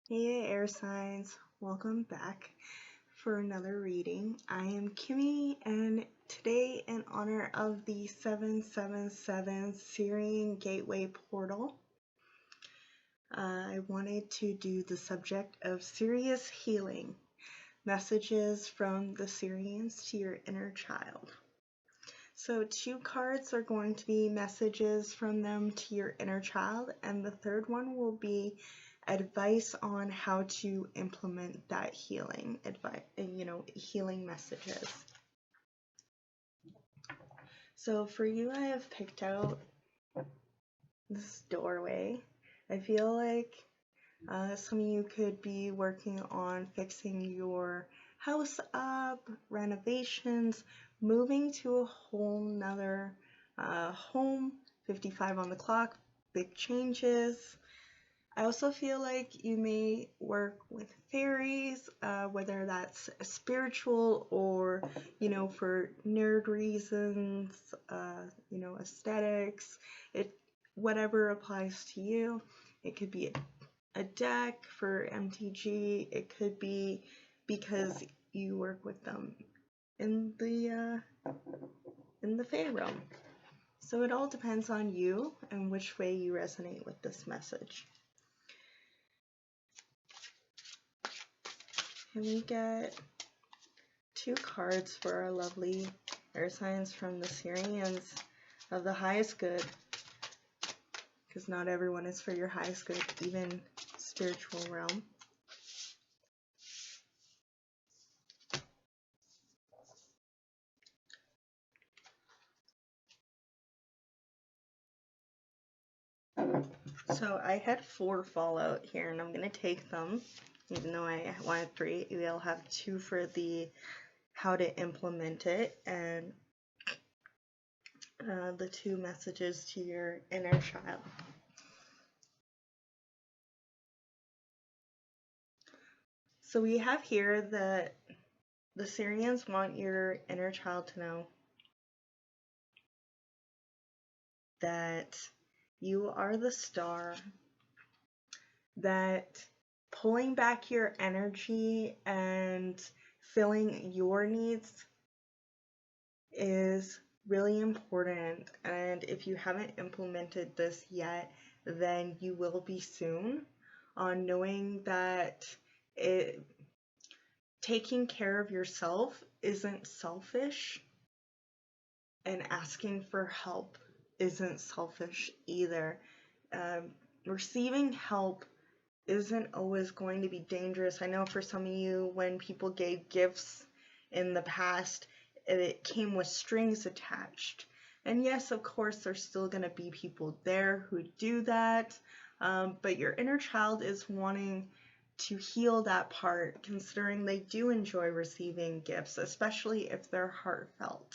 Hey air signs, welcome back for another reading. I am Kymmy, and today in honor of the 777 Syrian Gateway Portal, I wanted to do the subject of Sirius Healing, messages from the Syrians to your inner child. So 2 cards are going to be messages from them to your inner child, and the third one will be advice on how to implement that healing healing messages. So for you, I have picked out this doorway. I feel like some of you could be working on fixing your house up, renovations, moving to a whole nother home, 55 on the clock, big changes. I also feel like you may work with fairies, whether that's spiritual or, for nerd reasons, aesthetics, whatever applies to you. It could be a deck for MTG. It could be because you work with them in the Fae realm. So it all depends on you and which way you resonate with this message. Can we get 2 cards for our lovely air signs from the Syrians of the highest good? Because not everyone is for your highest good, even spiritual realm. So I had 4 fallout here, and I'm going to take them. Even though I wanted 3, we'll have 2 for the how to implement it, and the 2 messages to your inner child. So we have here that the Syrians want your inner child to know that you are the star, that pulling back your energy and filling your needs is really important. And if you haven't implemented this yet, then you will be soon, on knowing that taking care of yourself isn't selfish, and asking for help isn't selfish either. Receiving help isn't always going to be dangerous. I know for some of you, when people gave gifts in the past, it came with strings attached. And yes, of course, there's still going to be people there who do that, but your inner child is wanting to heal that part, considering they do enjoy receiving gifts, especially if they're heartfelt.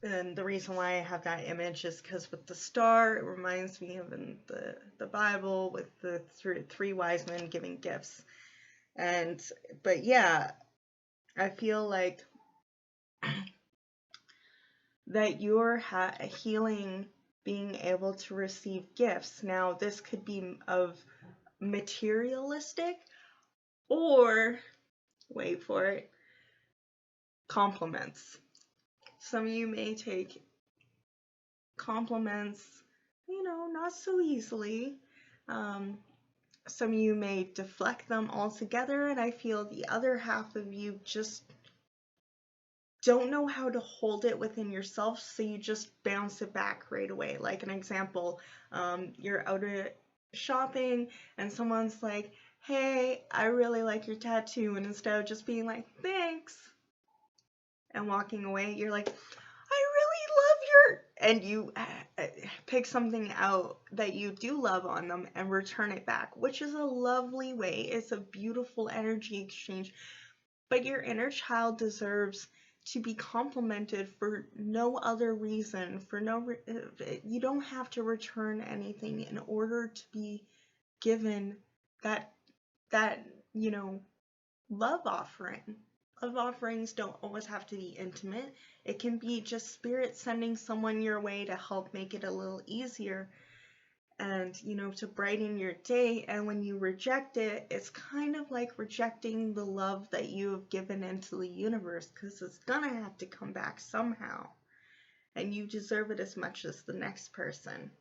And the reason why I have that image is because with the star, it reminds me of in the Bible with the 3 wise men giving gifts. But yeah, I feel like that you're healing being able to receive gifts. Now, this could be of materialistic or, wait for it, compliments. Some of you may take compliments, not so easily. Some of you may deflect them altogether, and I feel the other half of you just don't know how to hold it within yourself, so you just bounce it back right away. Like an example, you're out shopping and someone's like, hey, I really like your tattoo, and instead of just being like, thanks, and walking away, you're like, I really love and you pick something out that you do love on them and return it back, which is a lovely way. It's a beautiful energy exchange. But your inner child deserves to be complimented for no other reason. You don't have to return anything in order to be given that love offering. Love offerings don't always have to be intimate. It can be just spirit sending someone your way to help make it a little easier. and, to brighten your day. And when you reject it, it's kind of like rejecting the love that you have given into the universe, because it's gonna have to come back somehow, and you deserve it as much as the next person.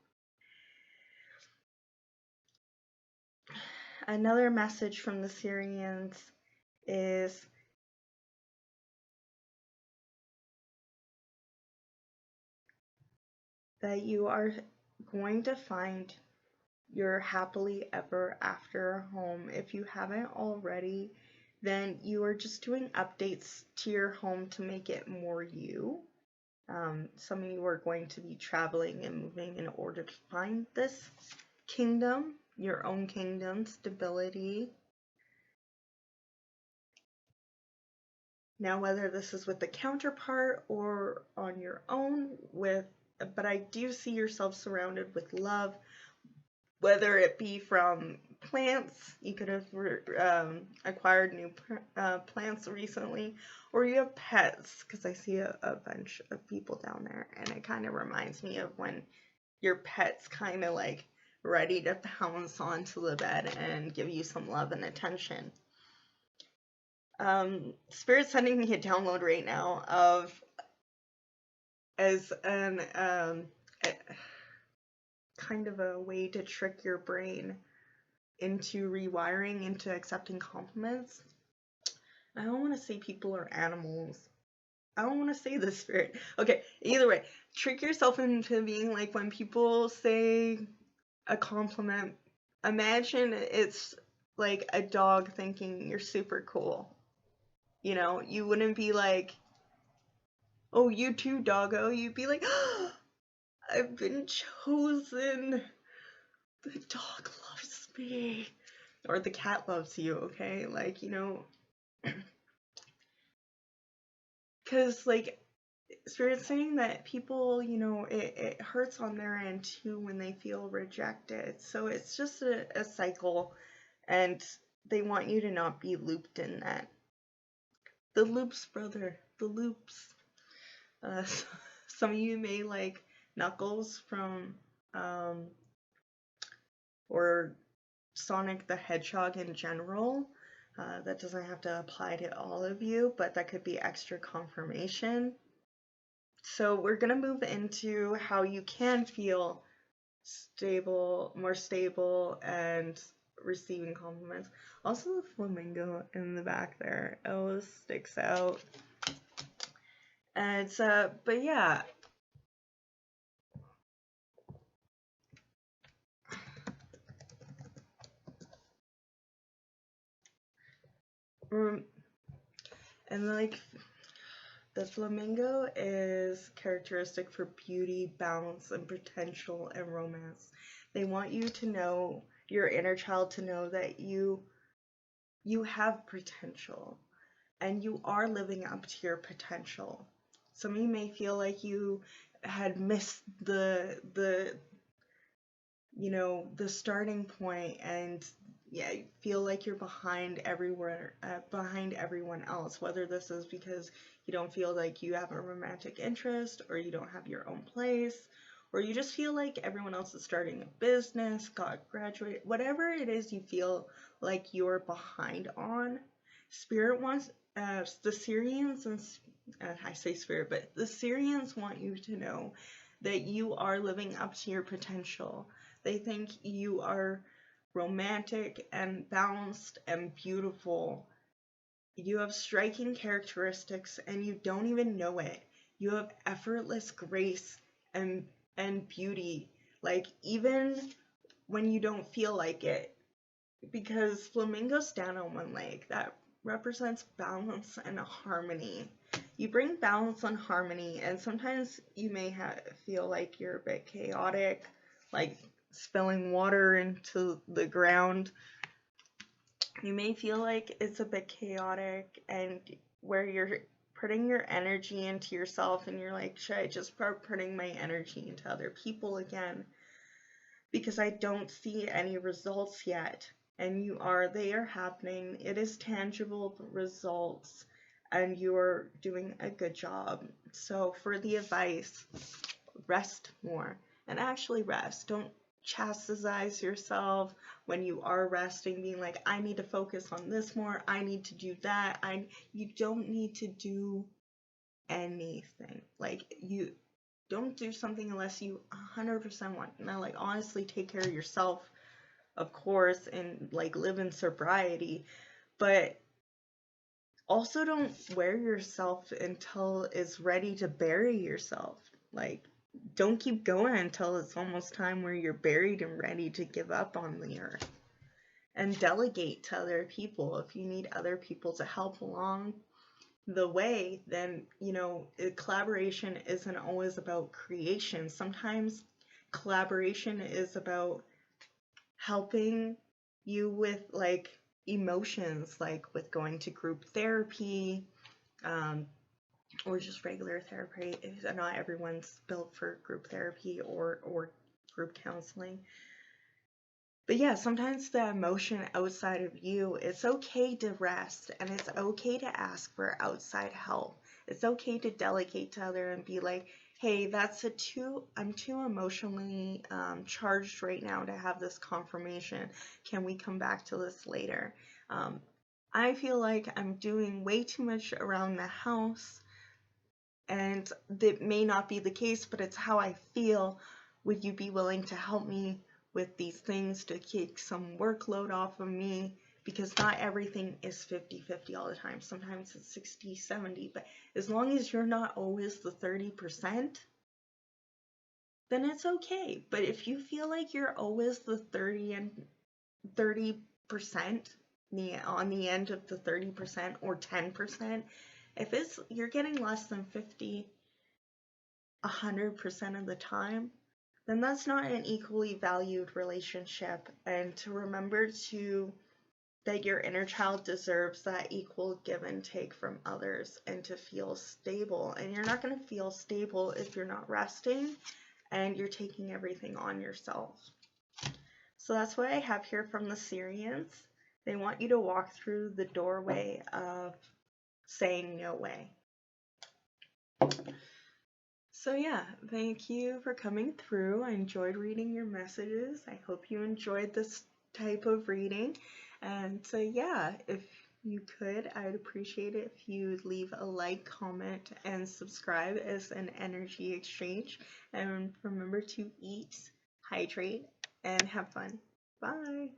Another message from the Sirians is that you are going to find your happily ever after home. If you haven't already, then you are just doing updates to your home to make it more you. Some of you are going to be traveling and moving in order to find this kingdom, your own kingdom, stability. Now, whether this is with the counterpart or on your own, but I do see yourself surrounded with love, whether it be from plants, you could have acquired new plants recently, or you have pets, because I see a bunch of people down there, and it kind of reminds me of when your pet's kind of like ready to pounce onto the bed and give you some love and attention. Spirit's sending me a download right now as an kind of a way to trick your brain into rewiring, into accepting compliments. I don't want to say people are animals. I don't want to say this, Spirit. Okay, either way, trick yourself into being like, when people say a compliment, imagine it's like a dog thinking you're super cool. You wouldn't be like, oh, you too, doggo. You'd be like, oh, I've been chosen. The dog loves me. Or the cat loves you, okay? Like, because, like, Spirit's saying that people, it hurts on their end too when they feel rejected. So it's just a cycle, and they want you to not be looped in that. The loops, brother. The loops. Some of you may like Knuckles from, or Sonic the Hedgehog in general. That doesn't have to apply to all of you, but that could be extra confirmation. So we're going to move into how you can feel stable, more stable, and receiving compliments. Also, the flamingo in the back there, it always sticks out. And but yeah. And like, the flamingo is characteristic for beauty, balance, and potential and romance. They want you to know, your inner child to know that you have potential, and you are living up to your potential. Some of you may feel like you had missed the starting point, and yeah, you feel like you're behind everyone else, whether this is because you don't feel like you have a romantic interest, or you don't have your own place, or you just feel like everyone else is starting a business, got graduated, whatever it is you feel like you're behind on. Spirit wants, the Sirians, and I say Spirit, but the Sirians want you to know that you are living up to your potential. They think you are romantic and balanced and beautiful. You have striking characteristics, and you don't even know it. You have effortless grace and beauty, like, even when you don't feel like it. Because flamingos stand on one leg. That represents balance and harmony. You bring balance and harmony, and sometimes you may feel like you're a bit chaotic, like spilling water into the ground. You may feel like it's a bit chaotic, and where you're putting your energy into yourself, and you're like, should I just start putting my energy into other people again? Because I don't see any results yet. And they are happening. It is tangible results, and you're doing a good job. So for the advice, rest more. And actually rest. Don't chastise yourself when you are resting, being like, I need to focus on this more, I need to do that. You don't need to do anything. Like, you don't do something unless you 100% want. Now, like, honestly, take care of yourself, of course, and like live in sobriety, but also don't wear yourself until it's ready to bury yourself. Like, don't keep going until it's almost time where you're buried and ready to give up on the earth. And delegate to other people. If you need other people to help along the way, then, you know, collaboration isn't always about creation. Sometimes collaboration is about helping you with like emotions, like with going to group therapy, or just regular therapy. Not everyone's built for group therapy or group counseling. But yeah, sometimes the emotion outside of you, it's okay to rest, and it's okay to ask for outside help. It's okay to delegate to other and be like, hey, I'm too emotionally charged right now to have this confirmation. Can we come back to this later? I feel like I'm doing way too much around the house, and that may not be the case, but it's how I feel. Would you be willing to help me with these things to take some workload off of me? Because not everything is 50-50 all the time. Sometimes it's 60-70, but as long as you're not always the 30%, then it's okay. But if you feel like you're always the 30% on the end of the 30% or 10%, if you're getting less than 50 100% of the time, then that's not an equally valued relationship. And to remember that your inner child deserves that equal give and take from others, and to feel stable. And you're not going to feel stable if you're not resting and you're taking everything on yourself. So that's what I have here from the Sirians. They want you to walk through the doorway of saying no way. So yeah, thank you for coming through. I enjoyed reading your messages. I hope you enjoyed this type of reading. And so yeah, if you could, I'd appreciate it if you leave a like, comment, and subscribe as an energy exchange. And remember to eat, hydrate, and have fun. Bye!